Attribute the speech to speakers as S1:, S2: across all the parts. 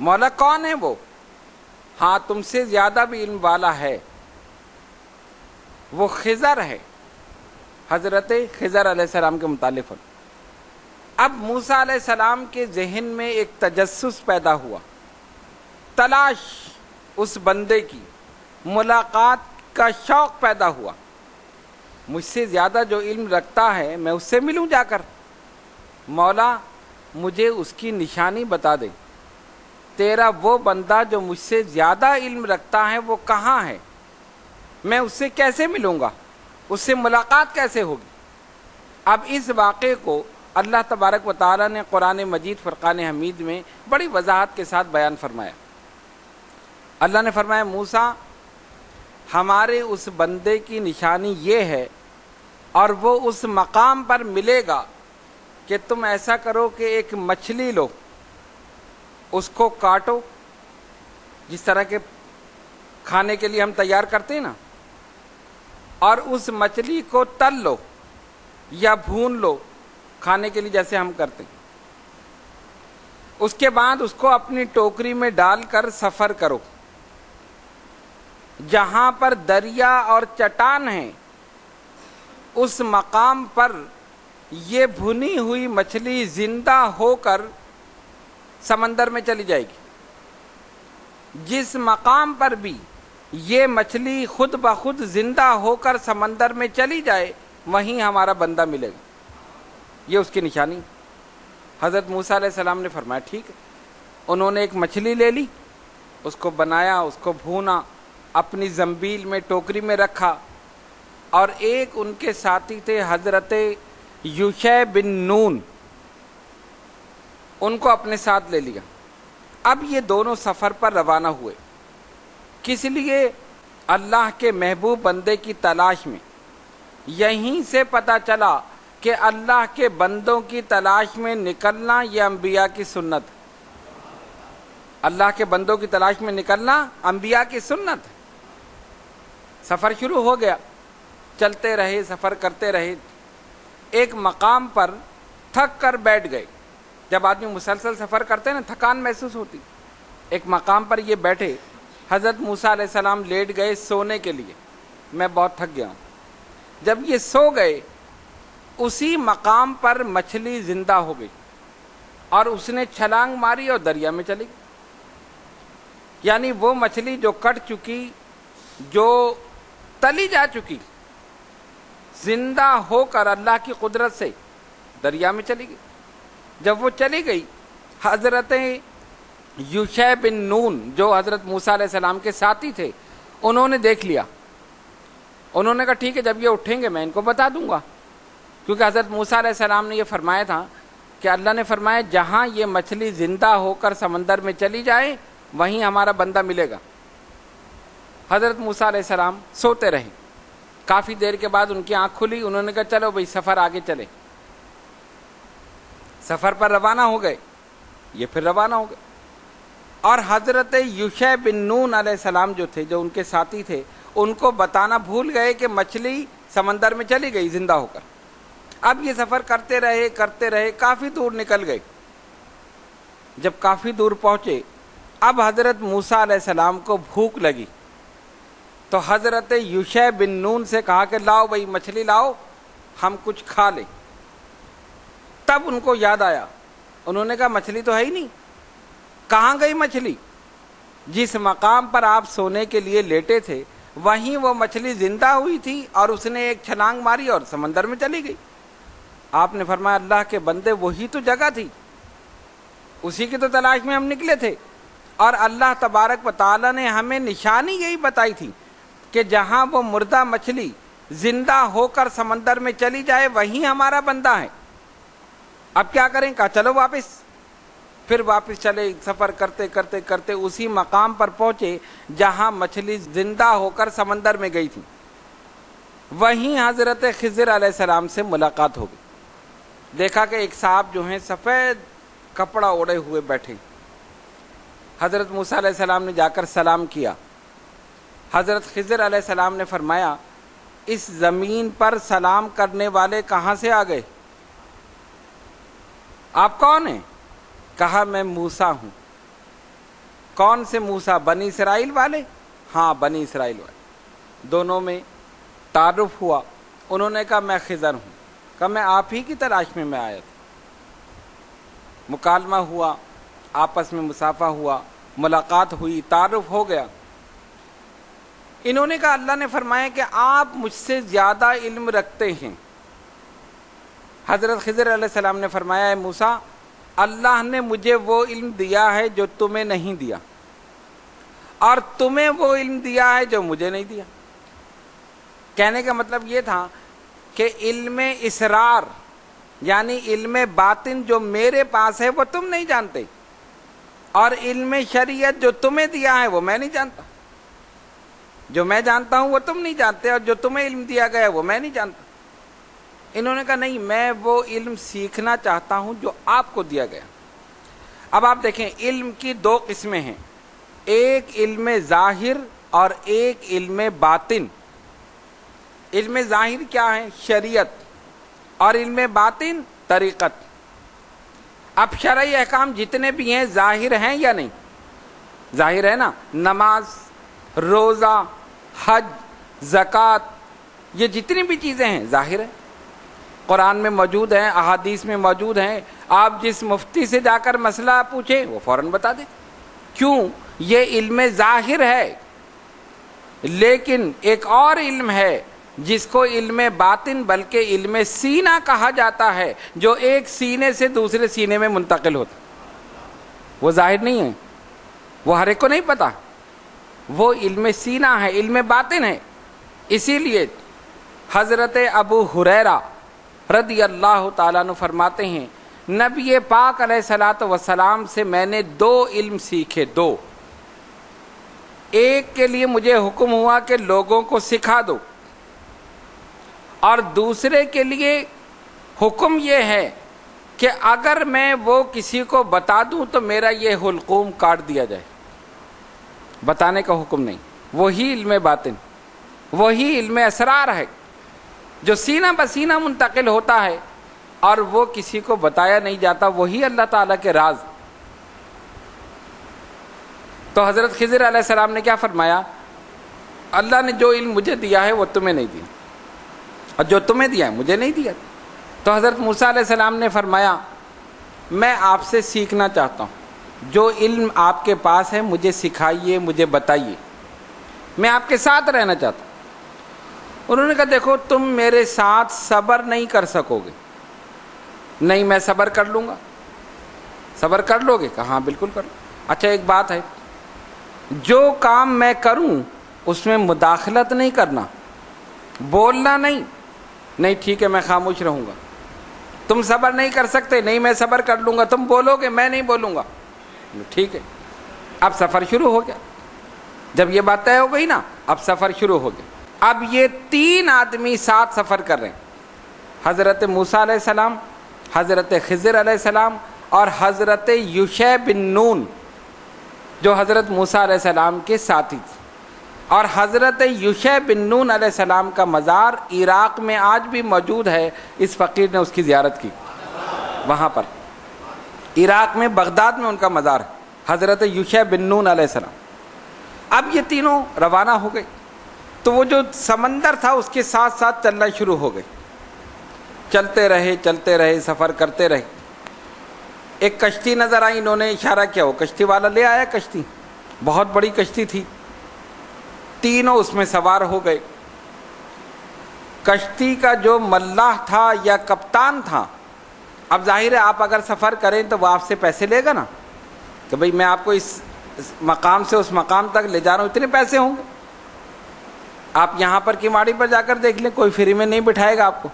S1: مولا کون ہے وہ؟ ہاں تم سے زیادہ بھی علم والا ہے، وہ خضر ہے، حضرت خضر علیہ السلام کے متعلق۔ اب موسیٰ علیہ السلام کے ذہن میں ایک تجسس پیدا ہوا، تلاش اس بندے کی، ملاقات کا شوق پیدا ہوا۔ مجھ سے زیادہ جو علم رکھتا ہے میں اس سے ملوں جا کر، مولا مجھے اس کی نشانی بتا دے، تیرا وہ بندہ جو مجھ سے زیادہ علم رکھتا ہے وہ کہاں ہے، میں اس سے کیسے ملوں گا، اس سے ملاقات کیسے ہوگی؟ اب اس واقعے کو اللہ تبارک و تعالیٰ نے قرآن مجید فرقان حمید میں بڑی وضاحت کے ساتھ بیان فرمایا۔ اللہ نے فرمایا موسیٰ ہمارے اس بندے کی نشانی یہ ہے، اور وہ اس مقام پر ملے گا کہ تم ایسا کرو کہ ایک مچھلی لو، اس کو کاٹو، جس طرح کے کھانے کے لیے ہم تیار کرتے ہیں نا، اور اس مچھلی کو تل لو یا بھون لو کھانے کے لیے جیسے ہم کرتے ہیں۔ اس کے بعد اس کو اپنی ٹوکری میں ڈال کر سفر کرو، جہاں پر دریا اور چٹان ہے اس مقام پر یہ بھنی ہوئی مچھلی زندہ ہو کر سمندر میں چلی جائے گی۔ جس مقام پر بھی یہ مچھلی خود بخود زندہ ہو کر سمندر میں چلی جائے وہیں ہمارا بندہ ملے گا، یہ اس کی نشانی۔ حضرت موسیٰ علیہ السلام نے فرمایا ٹھیک ہے۔ انہوں نے ایک مچھلی لے لی، اس کو بنایا، اس کو بھونا، اپنی زنبیل میں ٹوکری میں رکھا، اور ایک ان کے ساتھی تھے حضرت یوشع بن نون، ان کو اپنے ساتھ لے لیا۔ اب یہ دونوں سفر پر روانہ ہوئے، کس لیے؟ اللہ کے محبوب بندے کی تلاش میں۔ یہیں سے پتہ چلا کہ اللہ کے بندوں کی تلاش میں نکلنا یہ انبیاء کی سنت ہے۔ اللہ کے بندوں کی تلاش میں نکلنا انبیاء کی سنت ہے۔ سفر شروع ہو گیا، چلتے رہے، سفر کرتے رہے، ایک مقام پر تھک کر بیٹھ گئے۔ جب آدمی مسلسل سفر کرتے ہیں نا تھکان محسوس ہوتی۔ ایک مقام پر یہ بیٹھے، حضرت موسیٰ علیہ السلام لیٹ گئے سونے کے لیے، میں بہت تھک گیا ہوں۔ جب یہ سو گئے اسی مقام پر مچھلی زندہ ہو گئی، اور اس نے چھلانگ ماری اور دریا میں چلی گئی۔ یعنی وہ مچھلی جو کٹ چکی، جو تلی جا چکی، زندہ ہو کر اللہ کی قدرت سے دریا میں چلی گئی۔ جب وہ چلی گئی، حضرت یوشع بن نون جو حضرت موسیٰ علیہ السلام کے ساتھی تھے، انہوں نے دیکھ لیا۔ انہوں نے کہا ٹھیک ہے، جب یہ اٹھیں گے میں ان کو بتا دوں گا، کیونکہ حضرت موسیٰ علیہ السلام نے یہ فرمایا تھا کہ اللہ نے فرمایا جہاں یہ مچھلی زندہ ہو کر سمندر میں چلی جائے وہیں ہمارا بندہ ملے گا۔ حضرت موسیٰ علیہ السلام سوتے رہے، کافی دیر کے بعد ان کی آنکھ کھلی، انہوں نے کہا چلو بھئی سفر آگے چلے۔ سفر پر روانہ ہو گئے، یہ پھر روانہ ہو گئے، اور حضرت یوشع بن نون علیہ السلام جو تھے، جو ان کے ساتھی تھے، ان کو بتانا بھول گئے کہ مچھلی سمندر میں چلی گئی زندہ ہو کر۔ اب یہ سفر کرتے رہے، کافی دور نکل گئے۔ جب کافی دور پہنچے، اب حضرت موسیٰ علیہ السلام کو بھوک لگی، تو حضرت یوشع بن نون سے کہا کہ لاؤ بھائی مچھلی لاؤ، ہم کچھ کھا لیں۔ تب ان کو یاد آیا، انہوں نے کہا مچھلی تو ہے ہی نہیں، کہاں گئی مچھلی؟ جس مقام پر آپ سونے کے لیے لیٹے تھے وہیں وہ مچھلی زندہ ہوئی تھی، اور اس نے ایک چھلانگ ماری اور سمندر میں چلی گئی۔ آپ نے فرمایا اللہ کے بندے وہی تو جگہ تھی، اسی کی تو تلاش میں ہم نکلے تھے، اور اللہ تبارک و تعالیٰ نے ہمیں نشانی یہی بتائی تھی کہ جہاں وہ مردہ مچھلی زندہ ہو کر سمندر میں چلی جائے وہیں ہمارا بندہ ہے۔ اب کیا کریں؟ کہا چلو واپس۔ پھر واپس چلے، سفر کرتے اسی مقام پر پہنچے جہاں مچھلی زندہ ہو کر سمندر میں گئی تھی۔ وہیں حضرت خضر علیہ السلام سے ملاقات ہو گئی۔ دیکھا کہ ایک صاحب جو ہیں سفید کپڑا اوڑے ہوئے بیٹھے۔ حضرت موسیٰ علیہ السلام نے جا کر سلام کیا۔ حضرت خضر علیہ السلام نے فرمایا اس زمین پر سلام کرنے والے کہاں سے آ گئے؟ آپ کون ہیں؟ کہا میں موسیٰ ہوں۔ کون سے موسیٰ؟ بنی اسرائیل والے؟ ہاں بنی اسرائیل والے۔ دونوں میں تعارف ہوا۔ انہوں نے کہا میں خضر ہوں، کہا میں آپ ہی کی تلاش میں آیا تھا۔ مکالمہ ہوا، آپس میں مصافحہ ہوا، ملاقات ہوئی، تعارف ہو گیا۔ انہوں نے کہا اللہ نے فرمایا کہ آپ مجھ سے زیادہ علم رکھتے ہیں۔ حضرت خضر علیہ السلام نے فرمایا اے موسیٰ، اللہ نے مجھے وہ علم دیا ہے جو تمہیں نہیں دیا، اور تمہیں وہ علم دیا ہے جو مجھے نہیں دیا۔ کہنے کا مطلب یہ تھا کہ علم اسرار یعنی علم باطن جو میرے پاس ہے وہ تم نہیں جانتے، اور علم شریعت جو تمہیں دیا ہے وہ میں نہیں جانتا۔ جو میں جانتا ہوں وہ تم نہیں جانتے، اور جو تمہیں علم دیا گیا ہے وہ میں نہیں جانتا۔ انہوں نے کہا نہیں، میں وہ علم سیکھنا چاہتا ہوں جو آپ کو دیا گیا۔ اب آپ دیکھیں علم کی دو قسمیں ہیں، ایک علم ظاہر اور ایک علم باطن۔ علم ظاہر کیا ہے؟ شریعت، اور علم باطن طریقت۔ اب شرعی احکام جتنے بھی ہیں ظاہر ہیں یا نہیں؟ ظاہر ہے نا، نماز، روزہ، حج، زکوٰۃ، یہ جتنی بھی چیزیں ہیں ظاہر ہیں، قرآن میں موجود ہیں، احادیث میں موجود ہیں۔ آپ جس مفتی سے جا کر مسئلہ پوچھیں وہ فوراً بتا دے۔ کیوں؟ یہ علم ظاہر ہے۔ لیکن ایک اور علم ہے جس کو علم باطن بلکہ علم سینہ کہا جاتا ہے، جو ایک سینے سے دوسرے سینے میں منتقل ہوتا۔ وہ ظاہر نہیں ہے، وہ ہر ایک کو نہیں پتا، وہ علم سینہ ہے، علم باطن ہے۔ اسی لیے حضرت ابو ہریرہ رضی اللہ تعالیٰ عنہ فرماتے ہیں نبی پاک علیہ الصلوۃ والسلام سے میں نے دو علم سیکھے، دو۔ ایک کے لیے مجھے حکم ہوا کہ لوگوں کو سکھا دو، اور دوسرے کے لیے حکم یہ ہے کہ اگر میں وہ کسی کو بتا دوں تو میرا یہ حلقوم کاٹ دیا جائے۔ بتانے کا حکم نہیں، وہی علم باطن، وہی علم اسرار ہے جو سینہ بسینہ منتقل ہوتا ہے اور وہ کسی کو بتایا نہیں جاتا، وہی اللہ تعالیٰ کے راز۔ تو حضرت خضر علیہ السلام نے کیا فرمایا؟ اللہ نے جو علم مجھے دیا ہے وہ تمہیں نہیں دیا، اور جو تمہیں دیا ہے مجھے نہیں دیا۔ تو حضرت موسیٰ علیہ السلام نے فرمایا میں آپ سے سیکھنا چاہتا ہوں، جو علم آپ کے پاس ہے مجھے سکھائیے، مجھے بتائیے، میں آپ کے ساتھ رہنا چاہتا ہوں۔ انہوں نے کہا دیکھو تم میرے ساتھ صبر نہیں کر سکو گے۔ نہیں میں صبر کر لوں گا۔ صبر کر لو گے؟ کہا ہاں بالکل کر لو۔ اچھا ایک بات ہے، جو کام میں کروں اس میں مداخلت نہیں کرنا، بولنا نہیں۔ نہیں ٹھیک ہے میں خاموش رہوں گا۔ تم صبر نہیں کر سکتے؟ نہیں میں صبر کر لوں گا۔ تم بولو گے؟ میں نہیں بولوں گا۔ ٹھیک ہے۔ اب سفر شروع ہو گیا۔ جب یہ بات طے ہو گئی نا، اب سفر شروع ہو گیا۔ اب یہ تین آدمی ساتھ سفر کر رہے ہیں، حضرت موسیٰ علیہ السلام، حضرت خضر علیہ السلام، اور حضرت یوشع بن نون جو حضرت موسیٰ علیہ السلام کے ساتھی تھے۔ اور حضرت یوشع بن نون علیہ السلام کا مزار عراق میں آج بھی موجود ہے، اس فقیر نے اس کی زیارت کی وہاں پر، عراق میں بغداد میں ان کا مزار ہے، حضرت یوشع بن نون علیہ السلام۔ اب یہ تینوں روانہ ہو گئے، تو وہ جو سمندر تھا اس کے ساتھ ساتھ چلنا شروع ہو گئے، چلتے رہے، سفر کرتے رہے۔ ایک کشتی نظر آئی، انہوں نے اشارہ کیا، وہ کشتی والا لے آیا کشتی، بہت بڑی کشتی تھی، تینوں اس میں سوار ہو گئے۔ کشتی کا جو ملاح تھا یا کپتان تھا، اب ظاہر ہے آپ اگر سفر کریں تو وہ آپ سے پیسے لے گا نا، کہ بھئی میں آپ کو اس مقام سے اس مقام تک لے جا رہا ہوں، اتنے پیسے ہوں گے۔ آپ یہاں پر کیواڑی پر جا کر دیکھ لیں، کوئی فری میں نہیں بٹھائے گا آپ کو،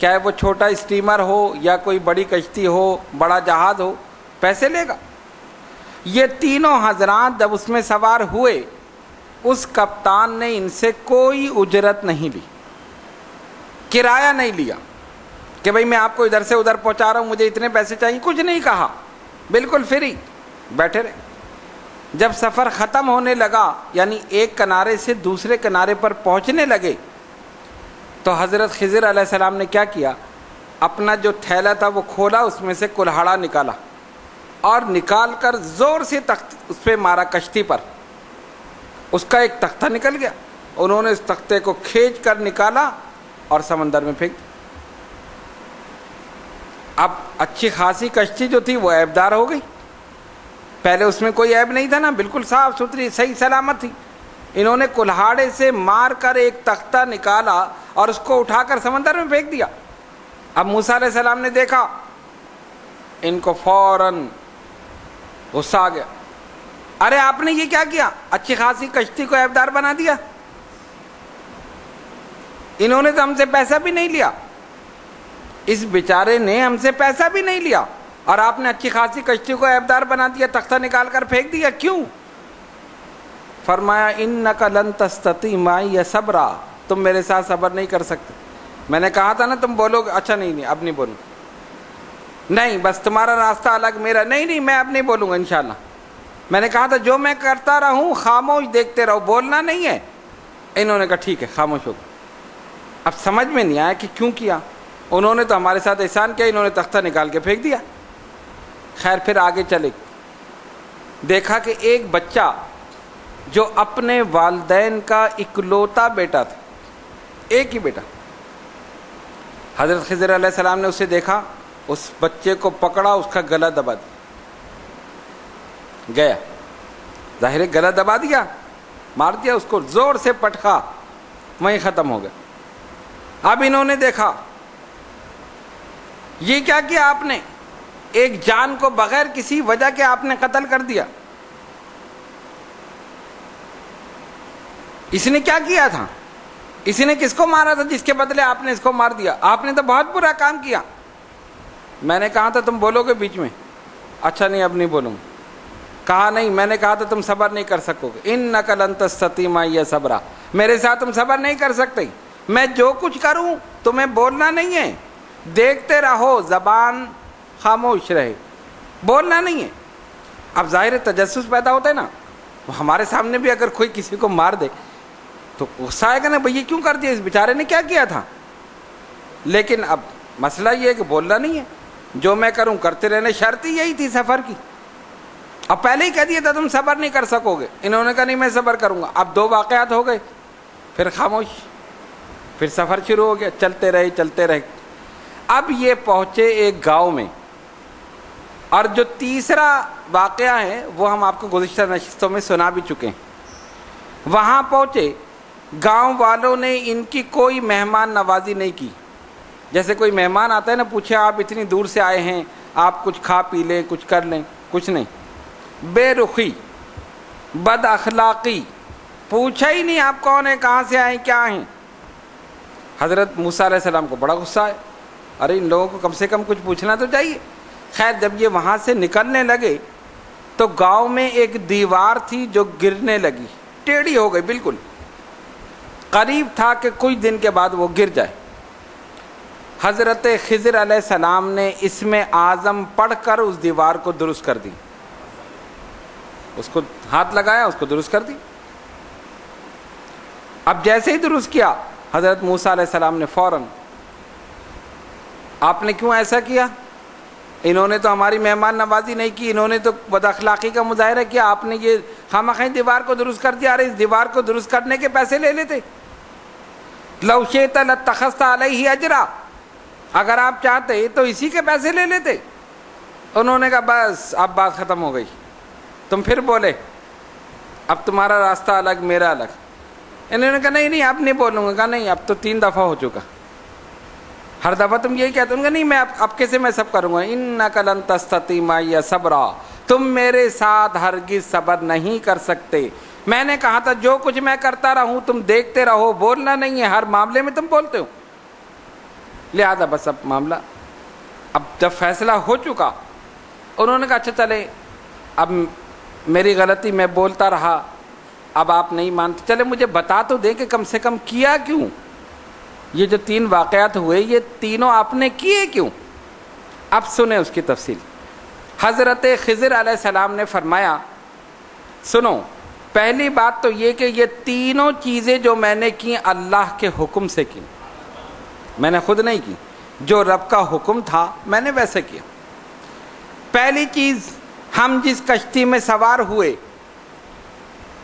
S1: چاہے وہ چھوٹا اسٹیمر ہو یا کوئی بڑی کشتی ہو، بڑا جہاز ہو، پیسے لے گا۔ یہ تینوں حضرات جب اس میں سوار ہوئے، اس کپتان نے ان سے کوئی اجرت نہیں لی، کرایہ نہیں لیا کہ بھئی میں آپ کو ادھر سے ادھر پہنچا رہا ہوں، مجھے اتنے پیسے چاہیے، کچھ نہیں کہا، بالکل فری بیٹھے رہے۔ جب سفر ختم ہونے لگا، یعنی ایک کنارے سے دوسرے کنارے پر پہنچنے لگے، تو حضرت خضر علیہ السلام نے کیا کیا، اپنا جو تھیلا تھا وہ کھولا، اس میں سے کلہاڑا نکالا اور نکال کر زور سے اس پہ مارا کشتی پر. اس کا ایک تختہ نکل گیا. انہوں نے اس تختے کو کھینچ کر نکالا اور سمندر میں پھینک دیا. اب اچھی خاصی کشتی جو تھی وہ عیبدار ہو گئی. پہلے اس میں کوئی عیب نہیں تھا نا, بالکل صاف ستھری صحیح سلامت تھی. انہوں نے کلہاڑے سے مار کر ایک تختہ نکالا اور اس کو اٹھا کر سمندر میں پھینک دیا. اب موسیٰ علیہ السلام نے دیکھا, ان کو فوراً غصہ آ گیا. ارے آپ نے یہ کیا کیا؟ اچھی خاصی کشتی کو عیبدار بنا دیا. انہوں نے تو ہم سے پیسہ بھی نہیں لیا, اس بیچارے نے ہم سے پیسہ بھی نہیں لیا, اور آپ نے اچھی خاصی کشتی کو عیبدار بنا دیا, تختہ نکال کر پھینک دیا. کیوں؟ فرمایا انک لن تستطیع معی صبرا, تم میرے ساتھ صبر نہیں کر سکتے. میں نے کہا تھا نا تم بولو گے. اچھا نہیں اب نہیں بولوں. نہیں بس تمہارا راستہ الگ میرا. نہیں میں اب نہیں بولوں گا انشاءاللہ. میں نے کہا تھا جو میں کرتا رہوں خاموش دیکھتے رہو, بولنا نہیں ہے. انہوں نے کہا ٹھیک ہے خاموش ہو گئے. اب سمجھ میں نہیں آیا کہ کیوں کیا. انہوں نے تو ہمارے ساتھ احسان کیا, انہوں نے تختہ نکال کے پھینک دیا. خیر پھر آگے چلے, دیکھا کہ ایک بچہ جو اپنے والدین کا اکلوتا بیٹا تھا, ایک ہی بیٹا, حضرت خضر علیہ السلام نے اسے دیکھا, اس بچے کو پکڑا, اس کا گلا دبا دیا. گیا ظاہر گلا دبا دیا, مار دیا اس کو, زور سے پٹخا, وہیں ختم ہو گیا. اب انہوں نے دیکھا یہ کیا کیا آپ نے, ایک جان کو بغیر کسی وجہ کے آپ نے قتل کر دیا. اس نے کیا کیا تھا؟ اس نے کس کو مارا تھا جس کے بدلے آپ نے اس کو مار دیا؟ آپ نے تو بہت برا کام کیا. میں نے کہا تھا تم بولو گے بیچ میں. اچھا نہیں اب نہیں بولوں. کہا نہیں, میں نے کہا تھا تم صبر نہیں کر سکو گے. انک لن تستطیع معی صبرا, میرے ساتھ تم صبر نہیں کر سکتے. میں جو کچھ کروں تمہیں بولنا نہیں ہے, دیکھتے رہو, زبان خاموش رہے, بولنا نہیں ہے. اب ظاہر تجسس پیدا ہوتا ہے نا, ہمارے سامنے بھی اگر کوئی کسی کو مار دے تو غصہ آئے گا نا, بھئی یہ کیوں کر دیا, اس بیچارے نے کیا کیا تھا. لیکن اب مسئلہ یہ ہے کہ بولنا نہیں ہے, جو میں کروں کرتے رہنے. شرط ہی یہی تھی سفر کی. اب پہلے ہی کہہ دیا تھا تم صبر نہیں کر سکو گے. انہوں نے کہا نہیں میں صبر کروں گا. اب دو واقعات ہو گئے, پھر خاموش, پھر سفر شروع ہو گیا. چلتے رہے. اب یہ پہنچے ایک گاؤں میں, اور جو تیسرا واقعہ ہے وہ ہم آپ کو گزشتہ نشستوں میں سنا بھی چکے ہیں. وہاں پہنچے, گاؤں والوں نے ان کی کوئی مہمان نوازی نہیں کی. جیسے کوئی مہمان آتا ہے نا, پوچھے آپ اتنی دور سے آئے ہیں, آپ کچھ کھا پی لیں, کچھ کر لیں, کچھ نہیں. بے رخی, بد اخلاقی, پوچھا ہی نہیں آپ کون ہیں, کہاں سے آئے, کیا ہیں. حضرت موسیٰ علیہ السلام کو بڑا غصہ ہے, ارے ان لوگوں کو کم سے کم کچھ پوچھنا تو چاہیے. خیر جب یہ وہاں سے نکلنے لگے تو گاؤں میں ایک دیوار تھی جو گرنے لگی, ٹیڑھی ہو گئی بالکل. قریب تھا کہ کچھ دن کے بعد وہ گر جائے. حضرت خضر علیہ السلام نے اسم اعظم پڑھ کر اس دیوار کو درست کر دی. اس کو ہاتھ لگایا, اس کو درست کر دی. اب جیسے ہی درست کیا, حضرت موسیٰ علیہ السلام نے فوراً, آپ نے کیوں ایسا کیا, انہوں نے تو ہماری مہمان نوازی نہیں کی, انہوں نے تو بد اخلاقی کا مظاہرہ کیا, آپ نے یہ خامخواہ دیوار کو درست کر دیا. ارے اس دیوار کو درست کرنے کے پیسے لے لیتے. لو شئت لاتخذت علیہ اجرا, اگر آپ چاہتے تو اسی کے پیسے لے لیتے. انہوں نے کہا بس اب بات ختم ہو گئی. تم پھر بولے اب تمہارا راستہ الگ میرا الگ. انہوں نے کہا نہیں اب نہیں بولوں گا. کہا نہیں اب تو 3 دفعہ ہو چکا, ہر دفعہ تم یہی کہتے ہو. نہیں میں اب کیسے میں سب کروں گا. انک لن تستطیع معی صبرا, تم میرے ساتھ ہرگز صبر نہیں کر سکتے. میں نے کہا تھا جو کچھ میں کرتا رہوں تم دیکھتے رہو, بولنا نہیں ہے. ہر معاملے میں تم بولتے ہو. لہذا بس اب معاملہ, اب جب فیصلہ ہو چکا, انہوں نے کہا اچھا چلے, اب میری غلطی, میں بولتا رہا, اب آپ نہیں مانتے, چلے مجھے بتا تو دیں کہ کم سے کم کیا کیوں. یہ جو 3 واقعات ہوئے یہ تینوں آپ نے کیے کیوں. اب سنیں اس کی تفصیل. حضرت خضر علیہ السلام نے فرمایا سنو, پہلی بات تو یہ کہ یہ تینوں چیزیں جو میں نے کی اللہ کے حکم سے کی, میں نے خود نہیں کی. جو رب کا حکم تھا میں نے ویسے کیا. پہلی چیز ہم جس کشتی میں سوار ہوئے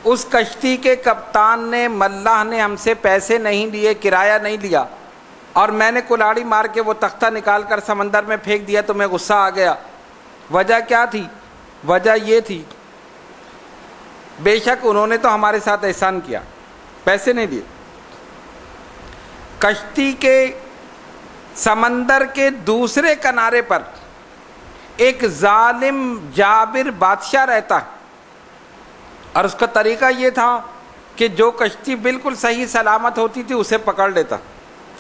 S1: اس کشتی کے کپتان نے ملاح نے ہم سے پیسے نہیں لیے، کرایہ نہیں لیا، اور میں نے کلاڑی مار کے وہ تختہ نکال کر سمندر میں پھینک دیا تو میں غصہ آ گیا۔ وجہ کیا تھی؟ وجہ یہ تھی بے شک انہوں نے تو ہمارے ساتھ احسان کیا، پیسے نہیں دیے۔ کشتی کے سمندر کے دوسرے کنارے پر ایک ظالم جابر بادشاہ رہتا ہے، اور اس کا طریقہ یہ تھا کہ جو کشتی بالکل صحیح سلامت ہوتی تھی اسے پکڑ لیتا،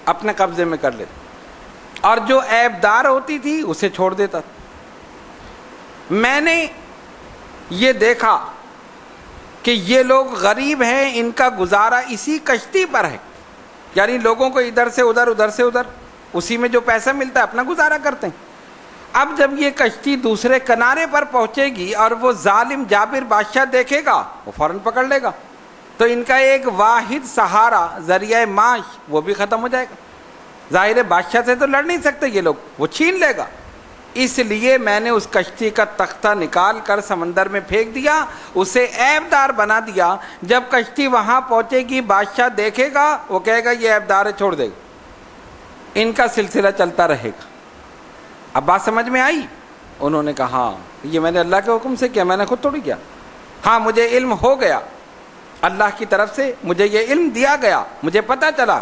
S1: اپنے قبضے میں کر لیتا، اور جو عیب دار ہوتی تھی اسے چھوڑ دیتا۔ میں نے یہ دیکھا کہ یہ لوگ غریب ہیں، ان کا گزارا اسی کشتی پر ہے، یعنی لوگوں کو ادھر سے ادھر ادھر سے ادھر اسی میں جو پیسہ ملتا ہے اپنا گزارا کرتے ہیں۔ اب جب یہ کشتی دوسرے کنارے پر پہنچے گی اور وہ ظالم جابر بادشاہ دیکھے گا وہ فوراً پکڑ لے گا، تو ان کا ایک واحد سہارا ذریعہ معاش وہ بھی ختم ہو جائے گا۔ ظاہر ہے بادشاہ سے تو لڑ نہیں سکتے یہ لوگ، وہ چھین لے گا۔ اس لیے میں نے اس کشتی کا تختہ نکال کر سمندر میں پھینک دیا، اسے عیب دار بنا دیا۔ جب کشتی وہاں پہنچے گی بادشاہ دیکھے گا، وہ کہے گا یہ عیب دار ہے، چھوڑ دے گا، ان کا سلسلہ چلتا رہے گا۔ اب بات سمجھ میں آئی؟ انہوں نے کہا ہاں یہ میں نے اللہ کے حکم سے کیا، میں نے خود تھوڑی کیا، ہاں مجھے علم ہو گیا، اللہ کی طرف سے مجھے یہ علم دیا گیا، مجھے پتہ چلا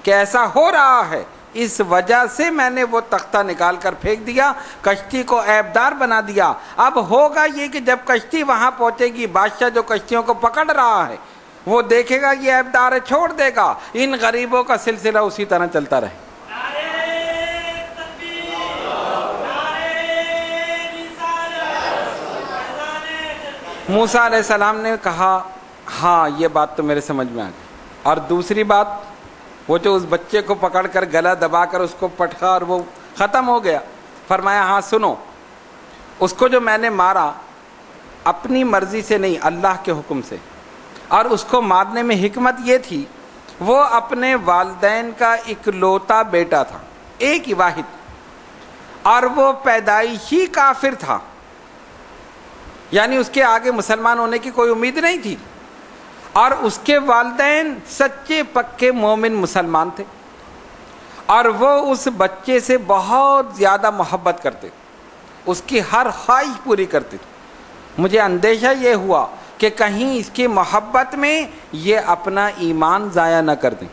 S1: کہ ایسا ہو رہا ہے، اس وجہ سے میں نے وہ تختہ نکال کر پھینک دیا، کشتی کو عیب دار بنا دیا۔ اب ہوگا یہ کہ جب کشتی وہاں پہنچے گی، بادشاہ جو کشتیوں کو پکڑ رہا ہے وہ دیکھے گا یہ عیب دار ہے، چھوڑ دے گا، ان غریبوں کا سلسلہ اسی طرح چلتا رہے۔ موسیٰ علیہ السلام نے کہا ہاں یہ بات تو میرے سمجھ میں آ گئی۔ اور دوسری بات، وہ جو اس بچے کو پکڑ کر گلا دبا کر اس کو پٹکا اور وہ ختم ہو گیا، فرمایا ہاں سنو، اس کو جو میں نے مارا اپنی مرضی سے نہیں، اللہ کے حکم سے، اور اس کو مارنے میں حکمت یہ تھی وہ اپنے والدین کا اکلوتا بیٹا تھا، ایک ہی واحد، اور وہ پیدائشی کافر تھا، یعنی اس کے آگے مسلمان ہونے کی کوئی امید نہیں تھی، اور اس کے والدین سچے پکے مومن مسلمان تھے، اور وہ اس بچے سے بہت زیادہ محبت کرتے، اس کی ہر خواہش پوری کرتے تھے۔ مجھے اندیشہ یہ ہوا کہ کہیں اس کی محبت میں یہ اپنا ایمان ضائع نہ کر دیں،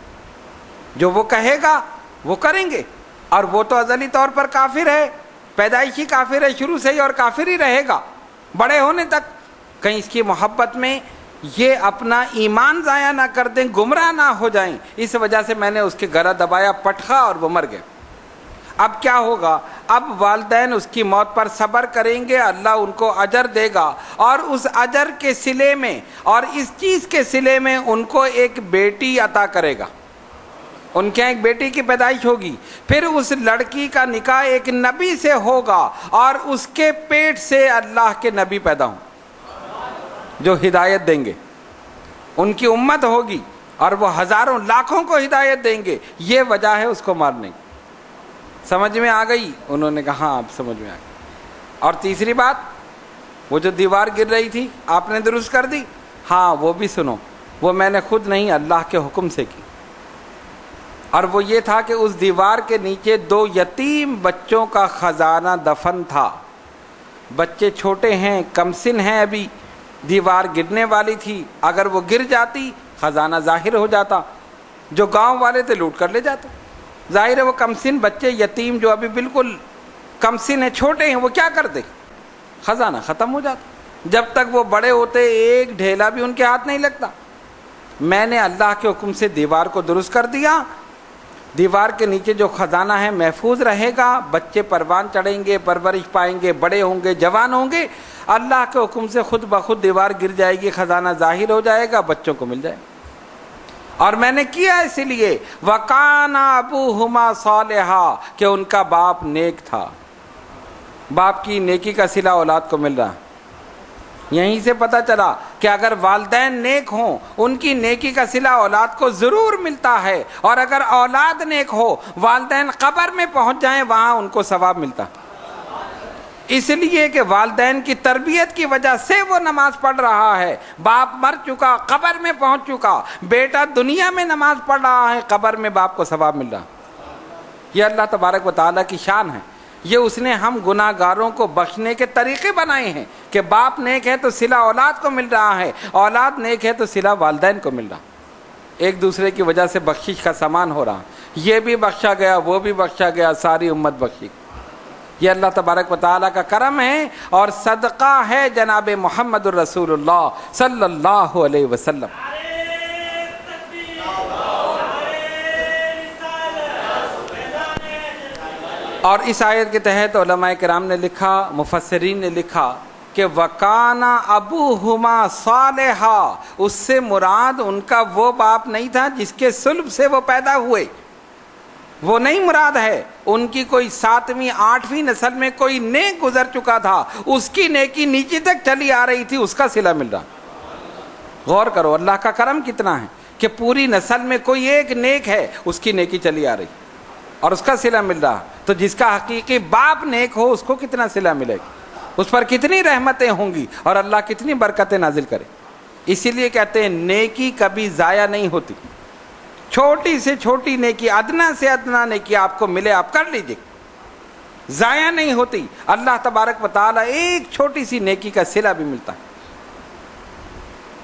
S1: جو وہ کہے گا وہ کریں گے، اور وہ تو ازلی طور پر کافر ہے، پیدائشی کافر ہے شروع سے ہی، اور کافر ہی رہے گا بڑے ہونے تک، کہیں اس کی محبت میں یہ اپنا ایمان ضائع نہ کر دیں، گمراہ نہ ہو جائیں، اس وجہ سے میں نے اس کے گلا دبایا، پٹخا، اور وہ مر گیا۔ اب کیا ہوگا؟ اب والدین اس کی موت پر صبر کریں گے، اللہ ان کو اجر دے گا، اور اس اجر کے صلے میں اور اس چیز کے صلے میں ان کو ایک بیٹی عطا کرے گا، ان کے ایک بیٹی کی پیدائش ہوگی، پھر اس لڑکی کا نکاح ایک نبی سے ہوگا، اور اس کے پیٹ سے اللہ کے نبی پیدا ہوں جو ہدایت دیں گے، ان کی امت ہوگی، اور وہ ہزاروں لاکھوں کو ہدایت دیں گے۔ یہ وجہ ہے اس کو مارنے کی۔ سمجھ میں آ گئی؟ انہوں نے کہا ہاں اب سمجھ میں آ گئی۔ اور تیسری بات، وہ جو دیوار گر رہی تھی آپ نے درست کر دی؟ ہاں وہ بھی سنو، وہ میں نے خود نہیں اللہ کے حکم سے کی، اور وہ یہ تھا کہ اس دیوار کے نیچے 2 یتیم بچوں کا خزانہ دفن تھا، بچے چھوٹے ہیں، کم سن ہیں، ابھی دیوار گرنے والی تھی، اگر وہ گر جاتی خزانہ ظاہر ہو جاتا، جو گاؤں والے تھے لوٹ کر لے جاتے۔ ظاہر ہے وہ کم سن بچے یتیم جو ابھی بالکل کم سن ہیں، چھوٹے ہیں، وہ کیا کرتے؟ خزانہ ختم ہو جاتا، جب تک وہ بڑے ہوتے ایک ڈھیلا بھی ان کے ہاتھ نہیں لگتا۔ میں نے اللہ کے حکم سے دیوار کو درست کر دیا، دیوار کے نیچے جو خزانہ ہے محفوظ رہے گا، بچے پروان چڑھیں گے، پرورش پائیں گے، بڑے ہوں گے، جوان ہوں گے، اللہ کے حکم سے خود بخود دیوار گر جائے گی، خزانہ ظاہر ہو جائے گا، بچوں کو مل جائے گا۔ اور میں نے کیا اس لیے وَكَانَ أَبُوهُمَا صَالِحًا، کہ ان کا باپ نیک تھا، باپ کی نیکی کا صلہ اولاد کو مل رہا۔ یہیں سے پتہ چلا کہ اگر والدین نیک ہوں ان کی نیکی کا صلہ اولاد کو ضرور ملتا ہے، اور اگر اولاد نیک ہو والدین قبر میں پہنچ جائیں وہاں ان کو ثواب ملتا۔ اس لیے کہ والدین کی تربیت کی وجہ سے وہ نماز پڑھ رہا ہے. باپ مر چکا، قبر میں پہنچ چکا، بیٹا دنیا میں نماز پڑھ رہا ہے، قبر میں باپ کو ثواب مل رہا. یہ اللہ تبارک و تعالیٰ کی شان ہے. یہ اس نے ہم گناہ گاروں کو بخشنے کے طریقے بنائے ہیں کہ باپ نیک ہے تو صلہ اولاد کو مل رہا ہے، اولاد نیک ہے تو صلہ والدین کو مل رہا. ایک دوسرے کی وجہ سے بخشش کا سامان ہو رہا. یہ بھی بخشا گیا، وہ بھی بخشا گیا، ساری امت بخشی. یہ اللہ تبارک و تعالیٰ کا کرم ہے اور صدقہ ہے جناب محمد الرسول اللہ صلی اللہ علیہ وسلم. اور اس آیت کے تحت علماء کرام نے لکھا، مفسرین نے لکھا کہ وَكَانَ أَبُوهُمَا صَالِحًا، اس سے مراد ان کا وہ باپ نہیں تھا جس کے صلب سے وہ پیدا ہوئے، وہ نہیں مراد ہے. ان کی کوئی 7ویں 8ویں نسل میں کوئی نیک گزر چکا تھا، اس کی نیکی نیچے تک چلی آ رہی تھی، اس کا صلہ مل رہا. غور کرو اللہ کا کرم کتنا ہے کہ پوری نسل میں کوئی ایک نیک ہے، اس کی نیکی چلی آ رہی اور اس کا صلہ مل رہا. تو جس کا حقیقی باپ نیک ہو اس کو کتنا صلہ ملے گا، اس پر کتنی رحمتیں ہوں گی اور اللہ کتنی برکتیں نازل کرے. اسی لیے کہتے ہیں نیکی کبھی ضائع نہیں ہوتی. چھوٹی سے چھوٹی نیکی، ادنا سے ادنا نیکی آپ کو ملے آپ کر لیجئے، ضائع نہیں ہوتی. اللہ تبارک و تعالیٰ ایک چھوٹی سی نیکی کا صلہ بھی ملتا ہے،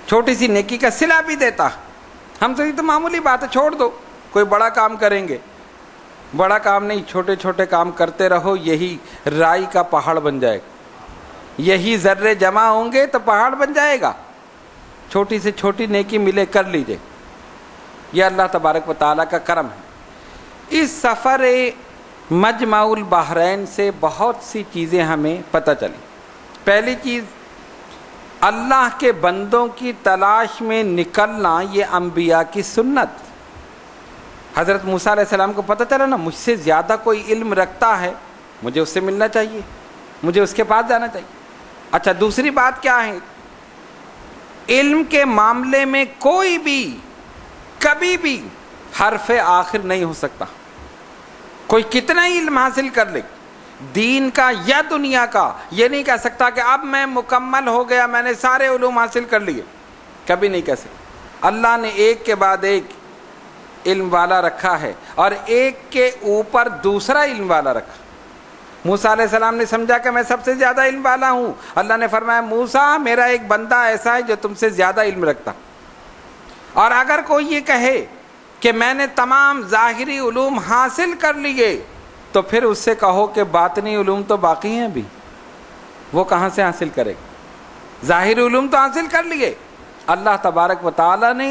S1: چھوٹی سی نیکی کا صلہ بھی دیتا. ہم تو یہ تو معمولی بات ہے، چھوڑ دو، کوئی بڑا کام کریں گے. بڑا کام نہیں، چھوٹے چھوٹے کام کرتے رہو، یہی رائی کا پہاڑ بن جائے گا. یہی ذرے جمع ہوں گے تو پہاڑ بن جائے گا. چھوٹی سے چھوٹی نیکی ملے کر لیجئے. یہ اللہ تبارک و تعالیٰ کا کرم ہے. اس سفر مجمع البحرین سے بہت سی چیزیں ہمیں پتہ چلی. پہلی چیز، اللہ کے بندوں کی تلاش میں نکلنا یہ انبیاء کی سنت. حضرت موسیٰ علیہ السلام کو پتہ چلا نا، مجھ سے زیادہ کوئی علم رکھتا ہے، مجھے اس سے ملنا چاہیے، مجھے اس کے پاس جانا چاہیے. اچھا دوسری بات کیا ہے، علم کے معاملے میں کوئی بھی کبھی بھی حرف آخر نہیں ہو سکتا. کوئی کتنا ہی علم حاصل کر لے، دین کا یا دنیا کا، یہ نہیں کہہ سکتا کہ اب میں مکمل ہو گیا، میں نے سارے علوم حاصل کر لیے. کبھی نہیں کہہ سکتا. اللہ نے ایک کے بعد ایک علم والا رکھا ہے اور ایک کے اوپر دوسرا علم والا رکھا. موسیٰ علیہ السلام نے سمجھا کہ میں سب سے زیادہ علم والا ہوں. اللہ نے فرمایا موسیٰ میرا ایک بندہ ایسا ہے جو تم سے زیادہ علم رکھتا. اور اگر کوئی یہ کہے کہ میں نے تمام ظاہری علوم حاصل کر لیے تو پھر اس سے کہو کہ باطنی علوم تو باقی ہیں ابھی، وہ کہاں سے حاصل کرے گا؟ ظاہری علوم تو حاصل کر لیے. اللہ تبارک و تعالیٰ نے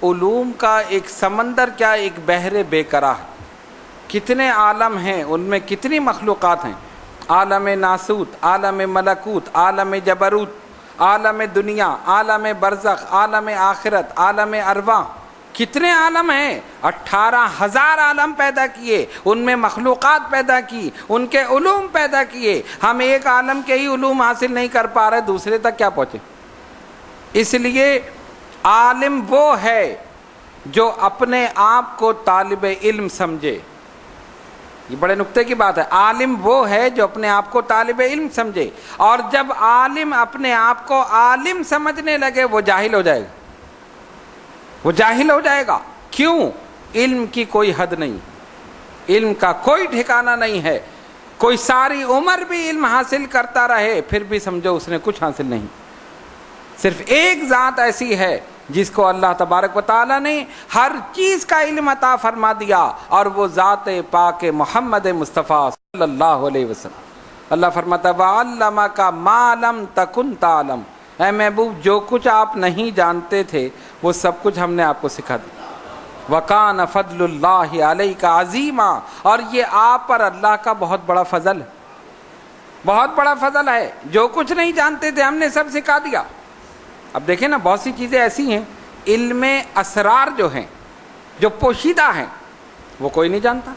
S1: علوم کا ایک سمندر، کیا ایک بحر بے قرار، کتنے عالم ہیں، ان میں کتنی مخلوقات ہیں. عالم ناسوت، عالم ملکوت، عالم جبروت، عالم دنیا، عالم برزخ، عالم آخرت، عالم ارواح، کتنے عالم ہیں. 18,000 عالم پیدا کیے، ان میں مخلوقات پیدا کی، ان کے علوم پیدا کیے. ہم ایک عالم کے ہی علوم حاصل نہیں کر پا رہے، دوسرے تک کیا پہنچے. اس لیے عالم وہ ہے جو اپنے آپ کو طالب علم سمجھے. یہ بڑے نکتے کی بات ہے. عالم وہ ہے جو اپنے آپ کو طالب علم سمجھے، اور جب عالم اپنے آپ کو عالم سمجھنے لگے وہ جاہل ہو جائے گا. وہ جاہل ہو جائے گا. کیوں؟ علم کی کوئی حد نہیں، علم کا کوئی ٹھکانہ نہیں ہے. کوئی ساری عمر بھی علم حاصل کرتا رہے پھر بھی سمجھو اس نے کچھ حاصل نہیں. صرف ایک ذات ایسی ہے جس کو اللہ تبارک و تعالیٰ نے ہر چیز کا علم عطا فرما دیا، اور وہ ذات پاک محمد مصطفیٰ صلی اللہ علیہ وسلم. اللہ فرماتا ہے وَعَلَّمَكَ مَا لَمْ تَكُنْ تَعْلَمْ. اے محبوب جو کچھ آپ نہیں جانتے تھے وہ سب کچھ ہم نے آپ کو سکھا دیا. وَكَانَ فَضْلُ اللَّهِ عَلَيْكَ عَظِيمًا. اور یہ آپ پر اللہ کا بہت بڑا فضل ہے، بہت بڑا فضل ہے. جو کچھ نہیں جانتے تھے ہم نے سب سکھا دیا. اب دیکھیں نا، بہت سی چیزیں ایسی ہیں، علم اسرار جو ہیں، جو پوشیدہ ہیں، وہ کوئی نہیں جانتا.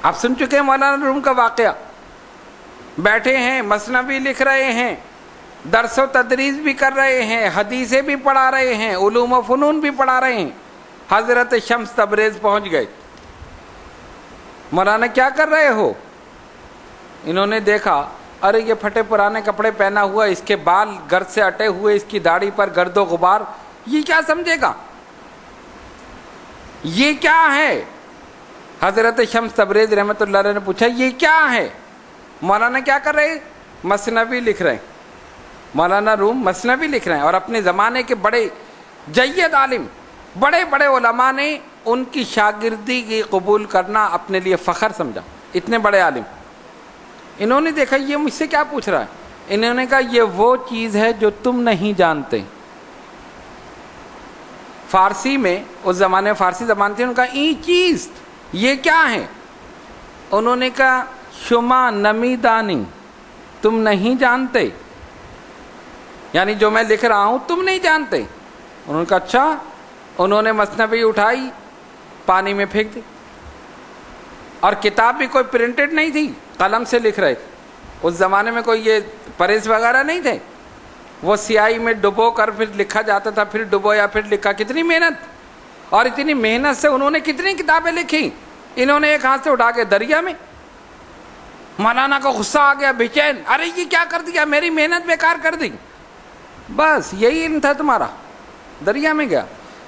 S1: آپ سن چکے ہیں مولانا روم کا واقعہ. بیٹھے ہیں، مثنوی لکھ رہے ہیں، درس و تدریس بھی کر رہے ہیں، حدیثیں بھی پڑھا رہے ہیں، علوم و فنون بھی پڑھا رہے ہیں. حضرت شمس تبریز پہنچ گئے. مولانا کیا کر رہے ہو؟ انہوں نے دیکھا ارے یہ پھٹے پرانے کپڑے پہنا ہوا، اس کے بال گرد سے اٹے ہوئے، اس کی داڑھی پر گرد و غبار، یہ کیا سمجھے گا؟ یہ کیا ہے؟ حضرت شمس تبریز رحمۃ اللہ علیہ نے پوچھا یہ کیا ہے؟ مولانا کیا کر رہے؟ مثنوی لکھ رہے ہیں۔ مولانا روم مثنوی لکھ رہے ہیں، اور اپنے زمانے کے بڑے جید عالم، بڑے بڑے علماء نے ان کی شاگردی کی قبول کرنا اپنے لیے فخر سمجھا، اتنے بڑے عالم۔ انہوں نے دیکھا یہ مجھ سے کیا پوچھ رہا ہے، انہوں نے کہا یہ وہ چیز ہے جو تم نہیں جانتے۔ فارسی میں اس زمانے میں فارسی زبان تھی، انہوں نے کہا این چیز یہ کیا ہے؟ انہوں نے کہا شما نمی دانی، تم نہیں جانتے، یعنی جو میں لکھ رہا ہوں تم نہیں جانتے۔ انہوں نے کہا اچھا۔ انہوں نے مثنوی اٹھائی، پانی میں پھینک دی، اور کتاب بھی کوئی پرنٹڈ نہیں تھی، قلم سے لکھ رہے تھے۔ اس زمانے میں کوئی یہ پریس وغیرہ نہیں تھے، وہ سیاہی میں ڈبو کر پھر لکھا جاتا تھا، پھر ڈبویا پھر لکھا۔ کتنی محنت، اور اتنی محنت سے انہوں نے کتنی کتابیں لکھی۔ انہوں نے ایک ہاتھ سے اٹھا کے دریا میں۔ مولانا کو غصہ آ گیا، بے چین، ارے یہ کیا کر دیا، میری محنت بیکار کر دی۔ بس یہی علم تھا تمہارا، دریا میں گیا،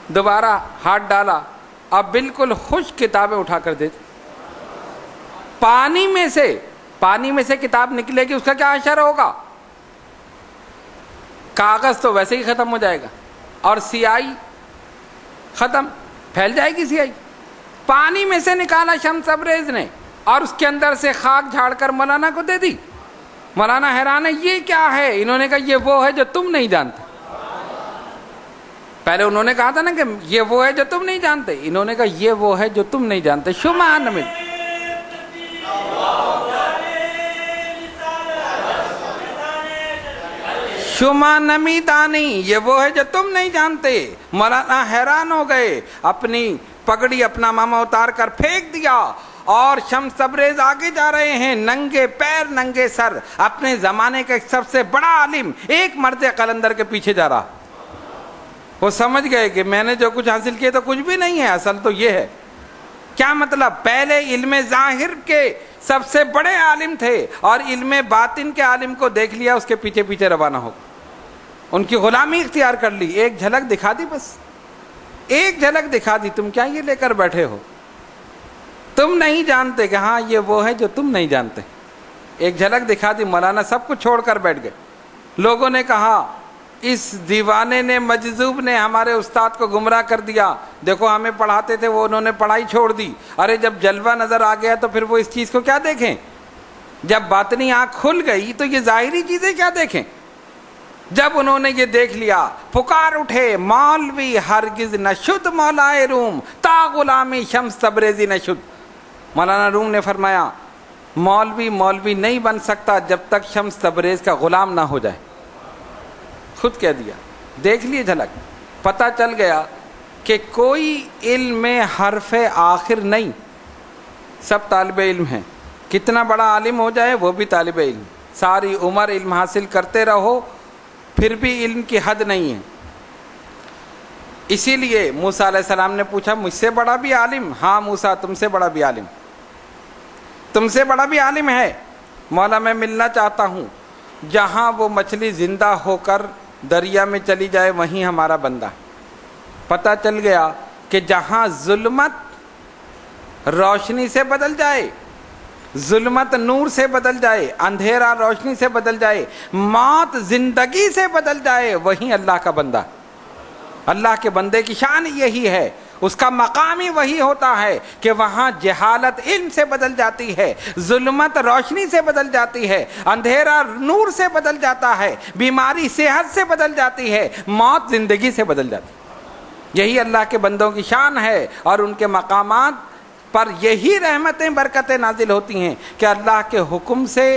S1: دوبارہ ہاتھ ڈالا، اب بالکل خشک کتابیں اٹھا کر دیتے۔ پانی میں سے کتاب نکلے گی، اس کا کیا اثر ہوگا؟ کاغذ تو ویسے ہی ختم ہو جائے گا، اور سیاہی ختم، پھیل جائے گی سیاہی۔ پانی میں سے نکالا شمس تبریز نے، اور اس کے اندر سے خاک جھاڑ کر مولانا کو دے دی۔ مولانا حیران ہے یہ کیا ہے؟ انہوں نے کہا یہ وہ ہے جو تم نہیں جانتے۔ پہلے انہوں نے کہا تھا نا کہ یہ وہ ہے جو تم نہیں جانتے، انہوں نے کہا یہ وہ ہے جو تم نہیں جانتے۔ شما نمی شما نمی دانی، یہ وہ ہے جو تم نہیں جانتے۔ مولانا حیران ہو گئے، اپنی پگڑی اپنا ماما اتار کر پھینک دیا، اور شمس تبریز آگے جا رہے ہیں، ننگے پیر ننگے سر، اپنے زمانے کا سب سے بڑا عالم ایک مرد قلندر کے پیچھے جا رہا۔ وہ سمجھ گئے کہ میں نے جو کچھ حاصل کیا تو کچھ بھی نہیں ہے، اصل تو یہ ہے۔ کیا مطلب؟ پہلے علم ظاہر کے سب سے بڑے عالم تھے، اور علم باطن کے عالم کو دیکھ لیا، اس کے پیچھے پیچھے روانہ ہو، ان کی غلامی اختیار کر لی۔ ایک جھلک دکھا دی، بس ایک جھلک دکھا دی، تم کیا یہ لے کر بیٹھے ہو؟ تم نہیں جانتے کہ ہاں یہ وہ ہے جو تم نہیں جانتے۔ ایک جھلک دکھا دی، مولانا سب کچھ چھوڑ کر بیٹھ گئے۔ لوگوں نے کہا اس دیوانے نے، مجذوب نے ہمارے استاد کو گمراہ کر دیا، دیکھو ہمیں پڑھاتے تھے وہ، انہوں نے پڑھائی چھوڑ دی۔ ارے جب جلوہ نظر آ گیا تو پھر وہ اس چیز کو کیا دیکھیں؟ جب باطنی آنکھ کھل گئی تو یہ ظاہری چیزیں کیا دیکھیں؟ جب انہوں نے یہ دیکھ لیا، پکار اٹھے، مولوی ہرگز نہ شد مولائے روم، تا غلامی شمس تبریزی نہ شد۔ مولانا روم نے فرمایا مولوی نہیں بن سکتا جب تک شمس تبریز کا غلام نہ ہو جائے۔ خود کہہ دیا۔ دیکھ لیے جھلک، پتہ چل گیا کہ کوئی علم میں حرف آخر نہیں، سب طالب علم ہیں، کتنا بڑا عالم ہو جائے وہ بھی طالب علم، ساری عمر علم حاصل کرتے رہو پھر بھی علم کی حد نہیں ہے۔ اسی لیے موسیٰ علیہ السلام نے پوچھا مجھ سے بڑا بھی عالم؟ ہاں موسیٰ تم سے بڑا بھی عالم، تم سے بڑا بھی عالم ہے۔ مولا میں ملنا چاہتا ہوں، جہاں وہ مچھلی زندہ ہو کر دریا میں چلی جائے وہیں ہمارا بندہ۔ پتہ چل گیا کہ جہاں ظلمت روشنی سے بدل جائے، ظلمت نور سے بدل جائے، اندھیرا روشنی سے بدل جائے، موت زندگی سے بدل جائے، وہیں اللہ کا بندہ۔ اللہ کے بندے کی شان یہی ہے، اس کا مقام ہی وہی ہوتا ہے کہ وہاں جہالت علم سے بدل جاتی ہے، ظلمت روشنی سے بدل جاتی ہے، اندھیرا نور سے بدل جاتا ہے، بیماری صحت سے بدل جاتی ہے، موت زندگی سے بدل جاتی ہے۔ یہی اللہ کے بندوں کی شان ہے، اور ان کے مقامات پر یہی رحمتیں برکتیں نازل ہوتی ہیں کہ اللہ کے حکم سے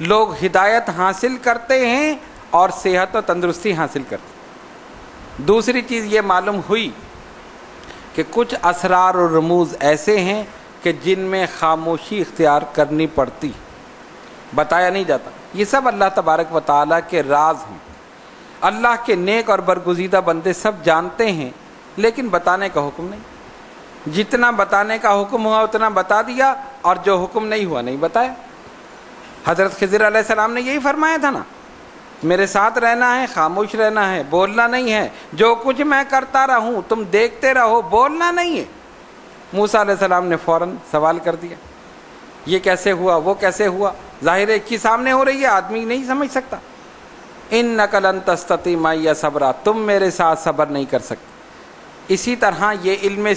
S1: لوگ ہدایت حاصل کرتے ہیں اور صحت و تندرستی حاصل کرتے ہیں۔ دوسری چیز یہ معلوم ہوئی کہ کچھ اسرار و رموز ایسے ہیں کہ جن میں خاموشی اختیار کرنی پڑتی، بتایا نہیں جاتا۔ یہ سب اللہ تبارک و تعالیٰ کے راز ہیں، اللہ کے نیک اور برگزیدہ بندے سب جانتے ہیں، لیکن بتانے کا حکم نہیں۔ جتنا بتانے کا حکم ہوا اتنا بتا دیا، اور جو حکم نہیں ہوا نہیں بتایا۔ حضرت خضر علیہ السلام نے یہی فرمایا تھا نا، میرے ساتھ رہنا ہے، خاموش رہنا ہے، بولنا نہیں ہے، جو کچھ میں کرتا رہوں تم دیکھتے رہو، بولنا نہیں ہے۔ موسیٰ علیہ السلام نے فوراً سوال کر دیا، یہ کیسے ہوا، وہ کیسے ہوا، ظاہر ایک چیز سامنے ہو رہی ہے، آدمی نہیں سمجھ سکتا۔ اِنَّكَ لَن تَسْتَطِيعَ مَعِيَ صَبْرًا، تم میرے ساتھ صبر نہیں کر سکتے۔ اسی طرح یہ علم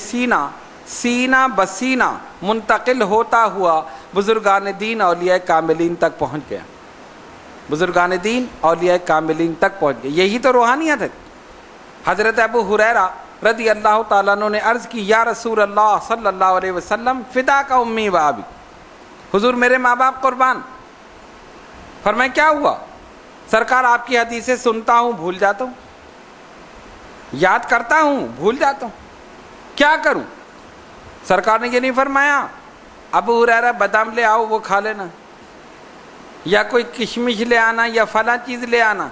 S1: سینہ بسینہ منتقل ہوتا ہوا بزرگان دین اولیاء کاملین تک پہنچ گیا، بزرگان دین اولیاء کاملین تک پہنچ گئے۔ یہی تو روحانیت ہے۔ حضرت ابو ہریرہ رضی اللہ تعالیٰ عنہ نے عرض کی، یا رسول اللہ صلی اللہ علیہ وسلم فداک امی و ابی، حضور میرے ماں باپ قربان۔ فرمایا کیا ہوا؟ سرکار آپ کی حدیثیں سنتا ہوں بھول جاتا ہوں، یاد کرتا ہوں بھول جاتا ہوں، کیا کروں؟ سرکار نے یہ نہیں فرمایا ابو ہریرہ بادام لے آؤ وہ کھا لینا، یا کوئی کشمش لے آنا، یا فلاں چیز لے آنا۔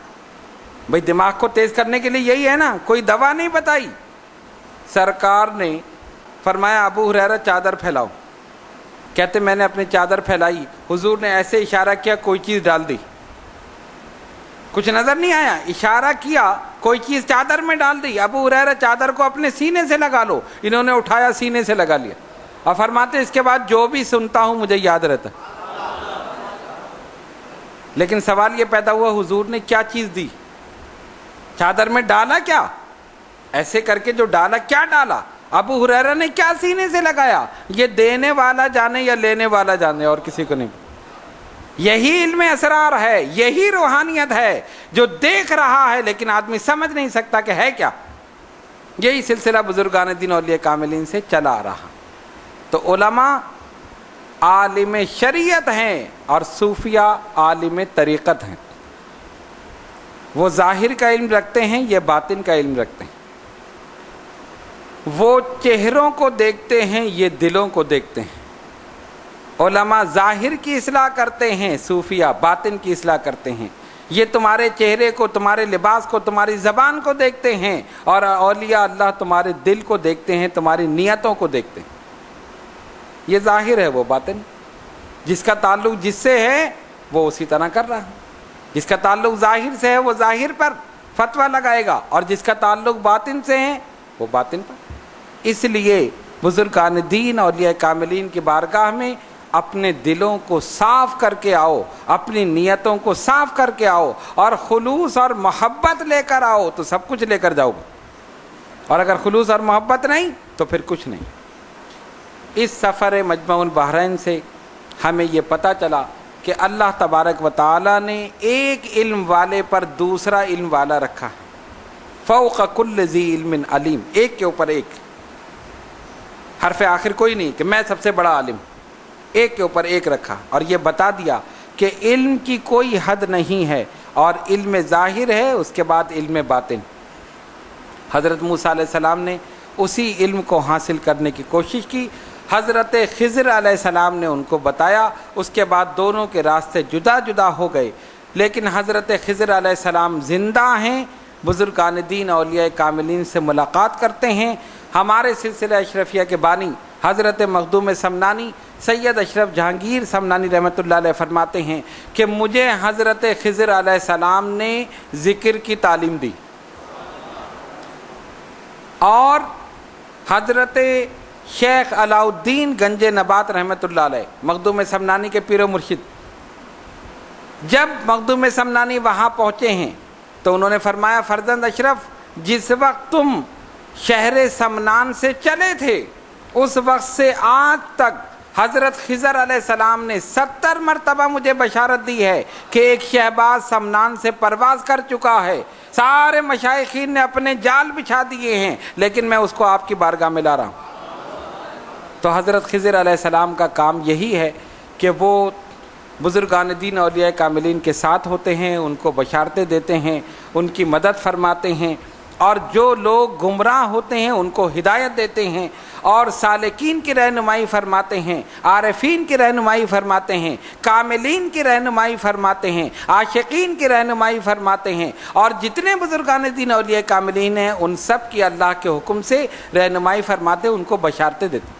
S1: بھئی دماغ کو تیز کرنے کے لیے یہی ہے نا، کوئی دوا نہیں بتائی۔ سرکار نے فرمایا ابو ہریرہ چادر پھیلاؤ۔ کہتے میں نے اپنی چادر پھیلائی، حضور نے ایسے اشارہ کیا کوئی چیز ڈال دی، کچھ نظر نہیں آیا، اشارہ کیا کوئی چیز چادر میں ڈال دی۔ ابو ہریرہ چادر کو اپنے سینے سے لگا لو، انہوں نے اٹھایا سینے سے لگا لیا، اور فرماتے اس کے بعد جو بھی سنتا ہوں مجھے یاد رہتا۔ لیکن سوال یہ پیدا ہوا حضور نے کیا چیز دی، چادر میں ڈالا کیا؟ ایسے کر کے جو ڈالا کیا ڈالا؟ ابو ہریرہ نے کیا سینے سے لگایا؟ یہ دینے والا جانے یا لینے والا جانے، اور کسی کو نہیں۔ یہی علم اسرار ہے، یہی روحانیت ہے جو دیکھ رہا ہے لیکن آدمی سمجھ نہیں سکتا کہ ہے کیا۔ یہی سلسلہ بزرگان دین اولیاء کاملین سے چلا آ رہا۔ تو علماء عالم شریعت ہیں اور صوفیہ عالم طریقت ہیں۔ وہ ظاہر کا علم رکھتے ہیں، یہ باطن کا علم رکھتے ہیں۔ وہ چہروں کو دیکھتے ہیں، یہ دلوں کو دیکھتے ہیں۔ علماء ظاہر کی اصلاح کرتے ہیں، صوفیہ باطن کی اصلاح کرتے ہیں۔ یہ تمہارے چہرے کو، تمہارے لباس کو، تمہاری زبان کو دیکھتے ہیں، اور اولیاء اللہ تمہارے دل کو دیکھتے ہیں، تمہاری نیتوں کو دیکھتے ہیں۔ یہ ظاہر ہے، وہ باطن۔ جس کا تعلق جس سے ہے وہ اسی طرح کر رہا ہے، جس کا تعلق ظاہر سے ہے وہ ظاہر پر فتویٰ لگائے گا، اور جس کا تعلق باطن سے ہے وہ باطن پر۔ اس لیے بزرگان دین اولیاء کاملین کی بارگاہ میں اپنے دلوں کو صاف کر کے آؤ، اپنی نیتوں کو صاف کر کے آؤ، اور خلوص اور محبت لے کر آؤ تو سب کچھ لے کر جاؤ گے، اور اگر خلوص اور محبت نہیں تو پھر کچھ نہیں۔ اس سفر مجمع البحرین سے ہمیں یہ پتہ چلا کہ اللہ تبارک و تعالی نے ایک علم والے پر دوسرا علم والا رکھا ہے، فوق کل ذی علم علیم، ایک کے اوپر ایک، حرف آخر کوئی نہیں کہ میں سب سے بڑا عالم، ایک کے اوپر ایک رکھا، اور یہ بتا دیا کہ علم کی کوئی حد نہیں ہے، اور علم ظاہر ہے، اس کے بعد علم باطن۔ حضرت موسیٰ علیہ السلام نے اسی علم کو حاصل کرنے کی کوشش کی، حضرت خضر علیہ السلام نے ان کو بتایا، اس کے بعد دونوں کے راستے جدا جدا ہو گئے، لیکن حضرت خضر علیہ السلام زندہ ہیں، بزرگان دین اولیاء کاملین سے ملاقات کرتے ہیں۔ ہمارے سلسلہ اشرفیہ کے بانی حضرت مخدوم سمنانی سید اشرف جہانگیر سمنانی رحمۃ اللہ علیہ فرماتے ہیں کہ مجھے حضرت خضر علیہ السلام نے ذکر کی تعلیم دی، اور حضرت شیخ علاء الدین گنج نبات رحمۃ اللہ علیہ مخدوم سمنانی کے پیر و مرشد، جب مخدوم سمنانی وہاں پہنچے ہیں تو انہوں نے فرمایا فرزند اشرف، جس وقت تم شہر سمنان سے چلے تھے اس وقت سے آج تک حضرت خضر علیہ السلام نے 70 مرتبہ مجھے بشارت دی ہے کہ ایک شہباز سمنان سے پرواز کر چکا ہے، سارے مشائخین نے اپنے جال بچھا دیے ہیں، لیکن میں اس کو آپ کی بارگاہ میں لا رہا ہوں۔ تو حضرت خضر علیہ السلام کا کام یہی ہے کہ وہ بزرگان دین اولیاء کاملین کے ساتھ ہوتے ہیں، ان کو بشارتیں دیتے ہیں، ان کی مدد فرماتے ہیں، اور جو لوگ گمراہ ہوتے ہیں ان کو ہدایت دیتے ہیں، اور سالکین کی رہنمائی فرماتے ہیں، عارفین کی رہنمائی فرماتے ہیں، کاملین کی رہنمائی فرماتے ہیں، عاشقین کی رہنمائی فرماتے ہیں، اور جتنے بزرگان دین اولیاء کاملین ہیں ان سب کی اللہ کے حکم سے رہنمائی فرماتے ہیں، ان کو بشارتیں دیتے ہیں۔